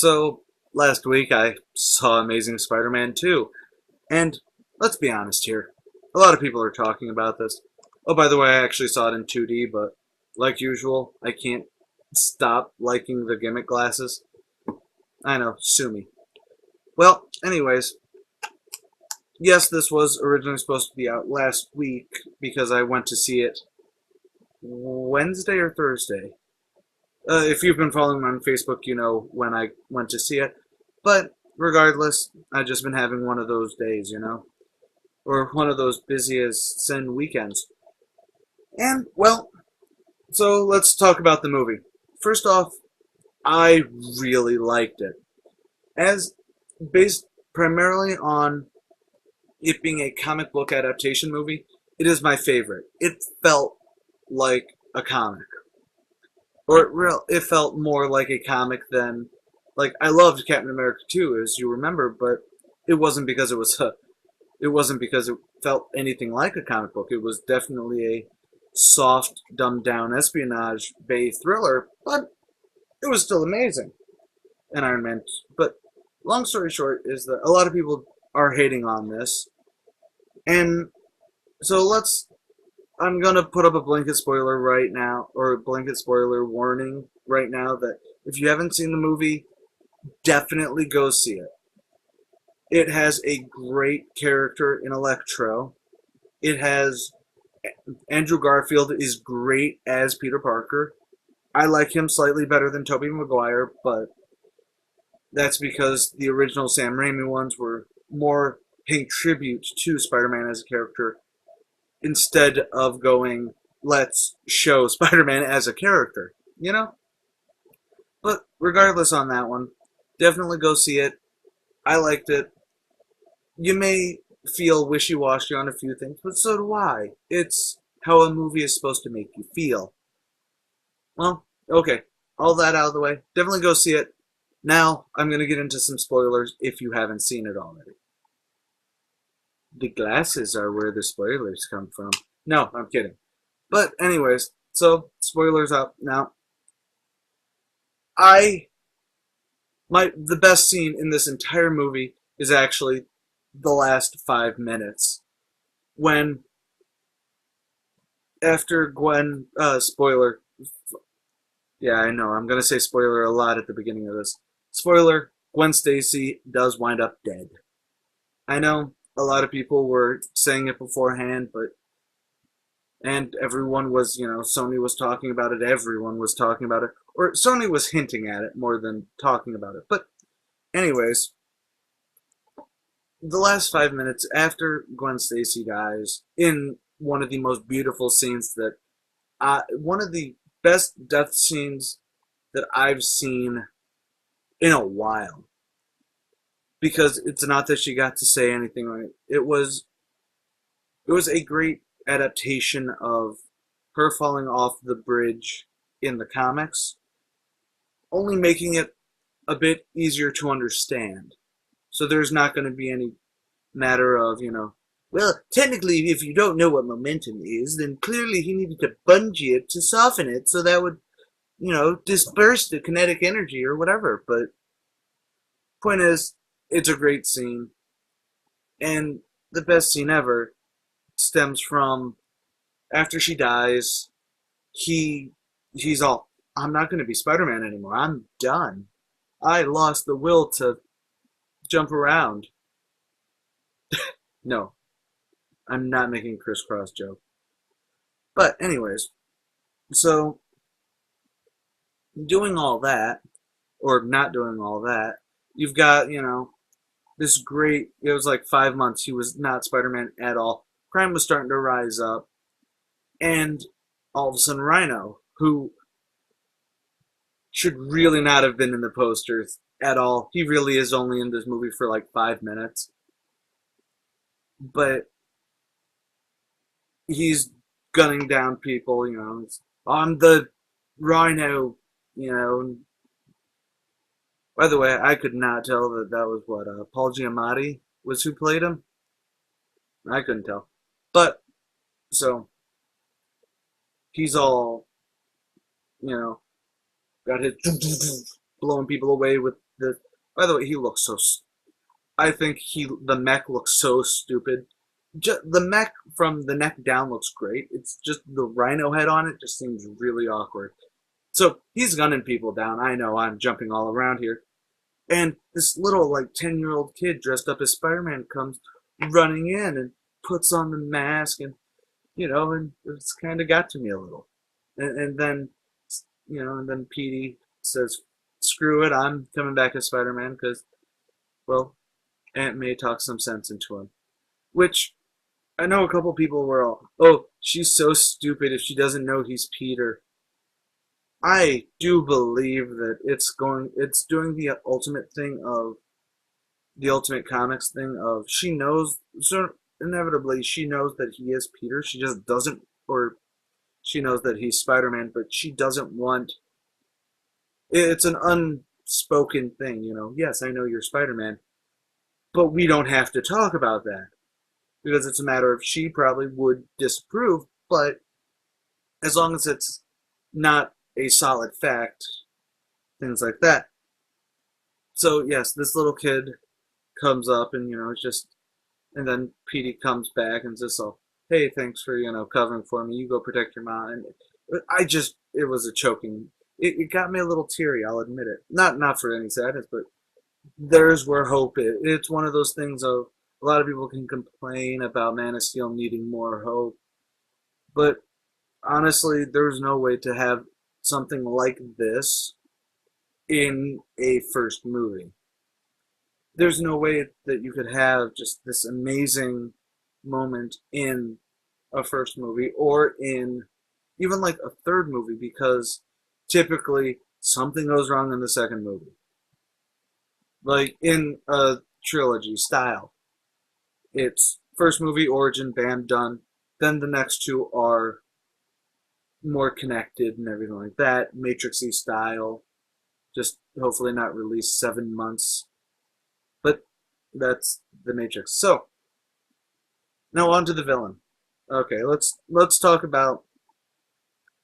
So, last week I saw Amazing Spider-Man 2, and let's be honest here, a lot of people are talking about this. Oh, by the way, I actually saw it in 2D, but like usual, I can't stop liking the gimmick glasses. I know, sue me. Well, anyways, yes, this was originally supposed to be out last week because I went to see it Wednesday or Thursday. If you've been following me on Facebook, you know when I went to see it. But regardless, I've just been having one of those days, or one of those busy as sin weekends. And, well, so let's talk about the movie. First off, I really liked it. As based primarily on it being a comic book adaptation movie, it is my favorite. It felt like a comic. It felt more like a comic than like I loved Captain America 2, as you remember, but it wasn't because it wasn't because it felt anything like a comic book. It was definitely a soft, dumbed down espionage bay thriller, but it was still amazing. And Iron Man. But long story short is that a lot of people are hating on this, and so I'm gonna put up a blanket spoiler right now, or a blanket spoiler warning right now that if you haven't seen the movie, definitely go see it. It has a great character in Electro. It has Andrew Garfield is great as Peter Parker. I like him slightly better than Tobey Maguire, but that's because the original Sam Raimi ones were more paying tribute to Spider-Man as a character instead of going, let's show Spider-Man as a character, you know? But regardless on that one, definitely go see it. I liked it. You may feel wishy-washy on a few things, but so do I. It's how a movie is supposed to make you feel. Well, okay. All that out of the way. Definitely go see it. Now, I'm going to get into some spoilers if you haven't seen it already. The glasses are where the spoilers come from. No, I'm kidding. But anyways, so spoilers up now. I the best scene in this entire movie is actually the last 5 minutes when after Gwen spoiler. Yeah, I know. I'm gonna say spoiler a lot at the beginning of this. Spoiler: Gwen Stacy does wind up dead. I know a lot of people were saying it beforehand, but and everyone was, Sony was talking about it. Everyone was talking about it, or Sony was hinting at it more than talking about it. But anyways, the last 5 minutes after Gwen Stacy dies, in one of the most beautiful scenes that, one of the best death scenes that I've seen in a while. Because it's not that she got to say anything right. It was a great adaptation of her falling off the bridge in the comics, only making it a bit easier to understand. So there's not going to be any matter of, well, technically, if you don't know what momentum is, then clearly he needed to bungee it to soften it so that would, disperse the kinetic energy or whatever. But point is, it's a great scene. And the best scene ever stems from after she dies, he's all, I'm not going to be Spider-Man anymore. I'm done. I lost the will to jump around. No, I'm not making a crisscross joke. But anyways, so doing all that, or not doing all that, you've got, this great, it was like 5 months, he was not Spider-Man at all. Crime was starting to rise up, and all of a sudden Rhino, who should really not have been in the posters at all. He really is only in this movie for like 5 minutes. But he's gunning down people, I'm the Rhino, you know. By the way, I could not tell that was what, Paul Giamatti was who played him. I couldn't tell. But, so, he's all, got his blowing people away with the. By the way, he looks so. I think the mech looks so stupid. The mech from the neck down looks great. It's just the rhino head on it just seems really awkward. So he's gunning people down. I know I'm jumping all around here. And this little, like, 10-year-old kid dressed up as Spider-Man comes running in and puts on the mask and it's kind of got to me a little. And then, and then Petey says, screw it, I'm coming back as Spider-Man because, well, Aunt May talks some sense into him. Which, I know a couple people were all, oh, she's so stupid if she doesn't know he's Peter. I do believe that it's doing the ultimate thing of the Ultimate Comics thing of she knows, so inevitably she knows that he is Peter. She just doesn't, or she knows that he's Spider-Man, but she doesn't want. It's an unspoken thing, Yes, I know you're Spider-Man, but we don't have to talk about that because it's a matter of she probably would disapprove, but as long as it's not a solid fact, things like that. So yes, this little kid comes up and it's just, and then Petey comes back and says, "Oh, hey, thanks for covering for me. You go protect your mom." And it was a choking. It got me a little teary. I'll admit it. Not for any sadness, but there's where hope is. It's one of those things of a lot of people can complain about Man of Steel needing more hope, but honestly, there's no way to have something like this in a first movie. There's no way that you could have just this amazing moment in a first movie or in even like a third movie because typically something goes wrong in the second movie. Like in a trilogy style. It's first movie, origin, bam, done. Then the next two are more connected and everything like that. Matrix-y style. Just hopefully not released 7 months. But that's the Matrix. So, now on to the villain. Okay, let's talk about...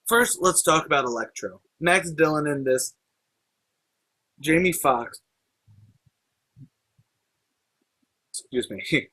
First, let's talk about Electro. Max Dillon in this. Jamie Foxx. Excuse me.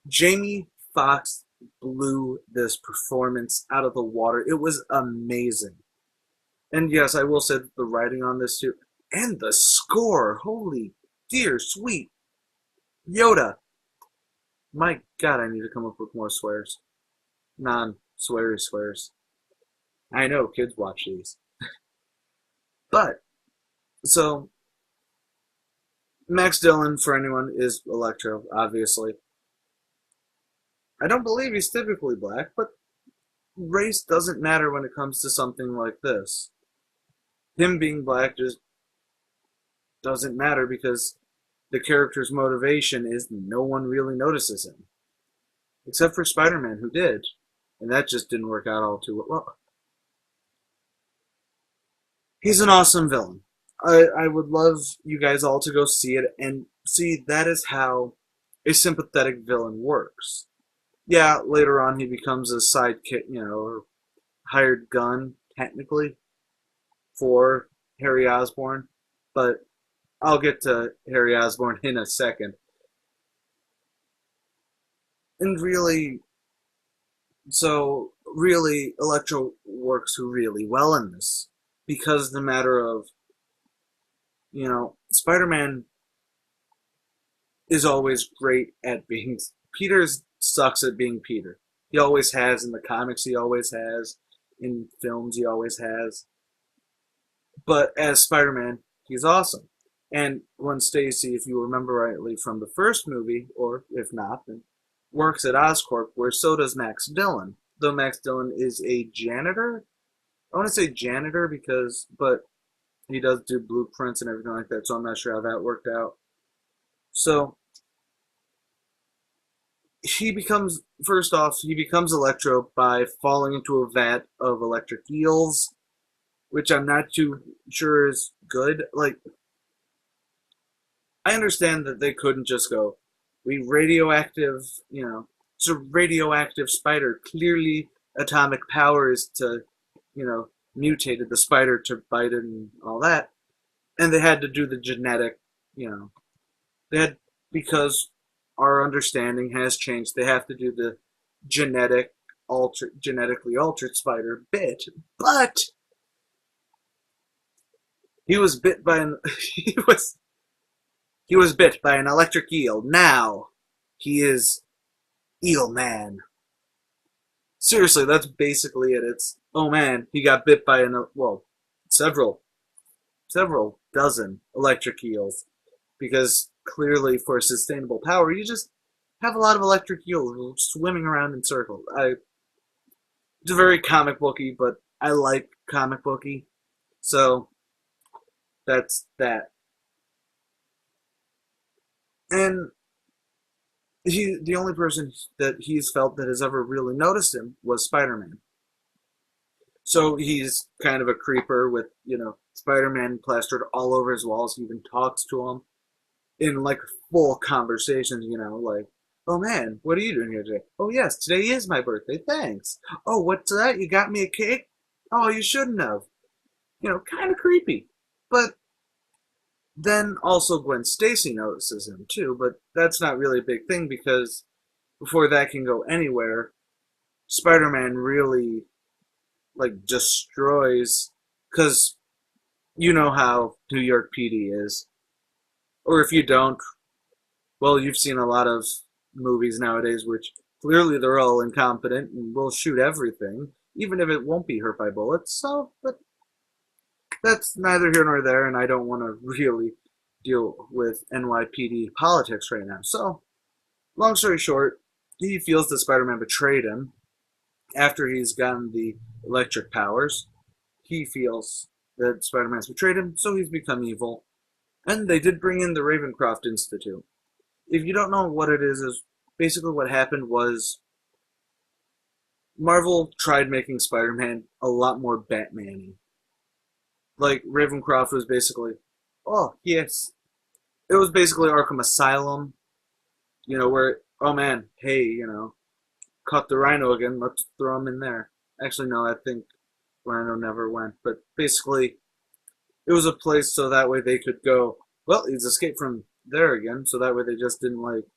Jamie Foxx blew this performance out of the water. It was amazing. And yes, I will say that the writing on this too. And the score. Holy dear sweet Yoda. My God, I need to come up with more swears. Non-sweary swears. I know, kids watch these. But, so, Max Dillon, for anyone, is Electro, obviously. I don't believe he's typically black, but race doesn't matter when it comes to something like this. Him being black just doesn't matter because the character's motivation is no one really notices him. Except for Spider-Man, who did. And that just didn't work out all too well. He's an awesome villain. I would love you guys all to go see it and see that is how a sympathetic villain works. Yeah, later on he becomes a sidekick, or hired gun, technically, for Harry Osborn. But I'll get to Harry Osborn in a second. And really, Electro works really well in this. Because the matter of, Spider-Man is always great at being... Peter sucks at being Peter. He always has in the comics, he always has. In films, he always has. But as Spider-Man, he's awesome. And Gwen Stacy, if you remember rightly from the first movie, or if not, then works at Oscorp, where so does Max Dillon. Though Max Dillon is a janitor. I want to say janitor but he does do blueprints and everything like that, so I'm not sure how that worked out. So, first off, he becomes Electro by falling into a vat of electric eels, which I'm not too sure is good. Like, I understand that they couldn't just go, it's a radioactive spider. Clearly, atomic power is to, mutated the spider to bite it and all that. And they had to do the genetic you know, they had, because our understanding has changed, they have to do the genetically altered spider bit, but he was bit by an he was he was bit by an electric eel. Now he is Eel Man. Seriously, that's basically it. It's, oh man, he got bit by several several dozen electric eels, because clearly for sustainable power, you just have a lot of electric eels swimming around in circles. It's very comic booky, but I like comic booky, so that's that. And the only person that he's felt that has ever really noticed him was Spider-Man. So he's kind of a creeper with, Spider-Man plastered all over his walls. He even talks to him in like full conversations, like, oh man, what are you doing here today? Oh yes, today is my birthday, thanks. Oh, what's that? You got me a cake? Oh, you shouldn't have. Kind of creepy. But then also Gwen Stacy notices him too, but that's not really a big thing because before that can go anywhere, Spider-Man really like destroys, because you know how New York PD is. Or if you don't, well, you've seen a lot of movies nowadays which clearly they're all incompetent and will shoot everything, even if it won't be hurt by bullets. So, but that's neither here nor there, and I don't want to really deal with NYPD politics right now. So, long story short, he feels that Spider-Man betrayed him after he's gotten the electric powers. He feels that Spider-Man's betrayed him, so he's become evil. And they did bring in the Ravencroft Institute. If you don't know what it is basically what happened was Marvel tried making Spider-Man a lot more Batman-y. Like, Ravencroft was basically, oh, yes. It was basically Arkham Asylum, where, oh man, hey, caught the Rhino again, let's throw him in there. Actually, no, I think Rhino never went, but basically, it was a place so that way they could go, well, he's escaped from there again, so that way they just didn't, like,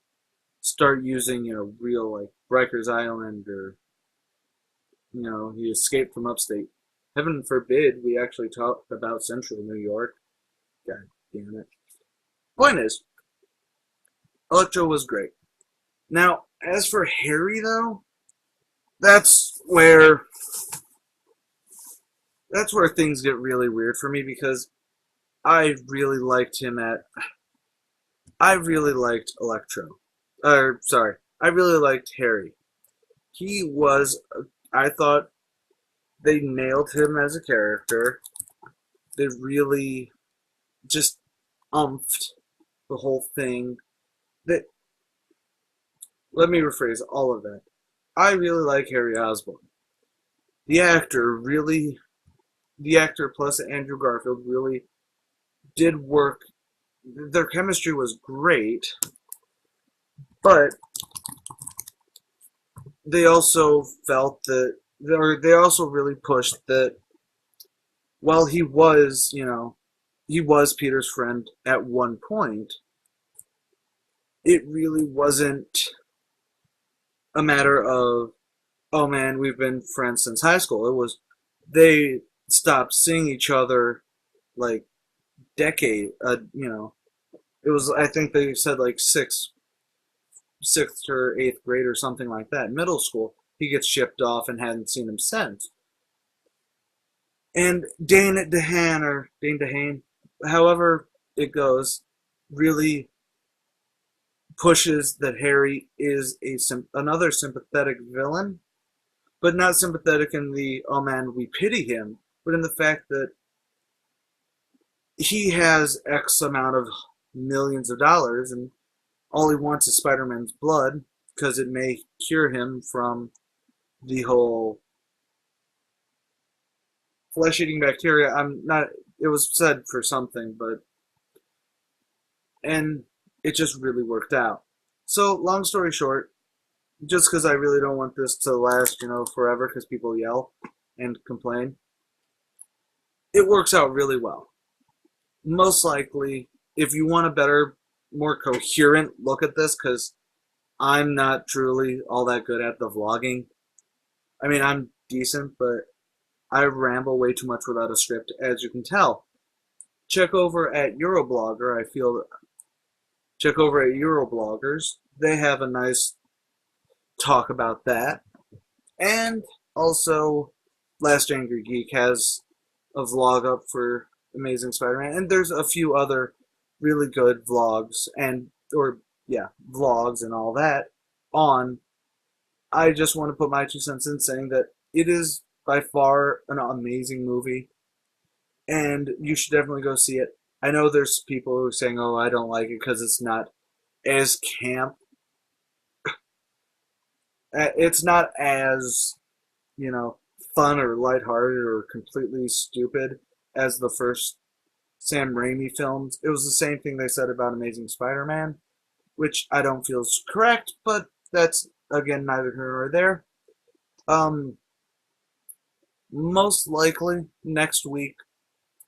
start using, real, like, Rikers Island, or, he escaped from upstate. Heaven forbid we actually talk about central New York. God damn it. Point is, Electro was great. Now, as for Harry, though, that's where things get really weird for me, because I really liked Electro. Sorry, I really liked Harry. I thought they nailed him as a character. They really just umphed the whole thing. That Let me rephrase all of that. I really like Harry Osborn. The actor plus Andrew Garfield really did work. Their chemistry was great, but they also felt that, or they also really pushed that while he was Peter's friend at one point, it really wasn't a matter of, oh man, we've been friends since high school. It was, they stopped seeing each other like it was, I think they said like sixth or eighth grade or something like that. Middle school, he gets shipped off and hadn't seen him since. And Dane DeHaan, however it goes, really pushes that Harry is another sympathetic villain, but not sympathetic in the, oh man, we pity him, but in the fact that he has X amount of millions of dollars, and all he wants is Spider-Man's blood, because it may cure him from the whole flesh-eating bacteria. It was said for something, and it just really worked out. So, long story short, just because I really don't want this to last, forever, because people yell and complain, it works out really well. Most likely, if you want a better, more coherent look at this, because I'm not truly all that good at the vlogging. I mean, I'm decent, but I ramble way too much without a script, as you can tell. Check over at Euroblogger. I feel check over at Eurobloggers. They have a nice talk about that. And also, Last Angry Geek has a vlog up for Amazing Spider-Man, and there's a few other really good vlogs vlogs and all that on. I just want to put my 2 cents in saying that it is by far an amazing movie, and you should definitely go see it. I know there's people who are saying, "Oh, I don't like it because it's not as camp. It's not as, you know, fun or lighthearted or completely stupid as the first Sam Raimi films." It was the same thing they said about Amazing Spider-Man, which I don't feel is correct, but that's, again, neither here nor there. Um, Most likely next week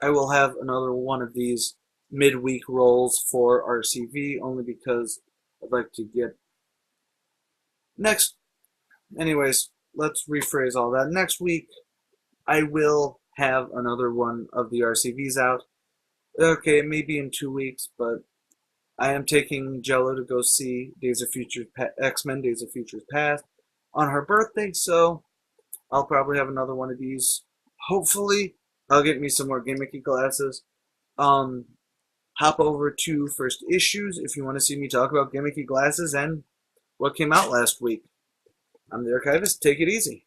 I will have another one of these midweek rolls for RCV, only because I'd like to get next. Anyways, let's rephrase all that. Next week I will have another one of the RCVs out. Okay, it may be in 2 weeks, but I am taking Jello to go see X-Men Days of Futures Past on her birthday, so I'll probably have another one of these. Hopefully, I'll get me some more gimmicky glasses. Hop over to First Issues if you want to see me talk about gimmicky glasses and what came out last week. I'm the Archivist. Take it easy.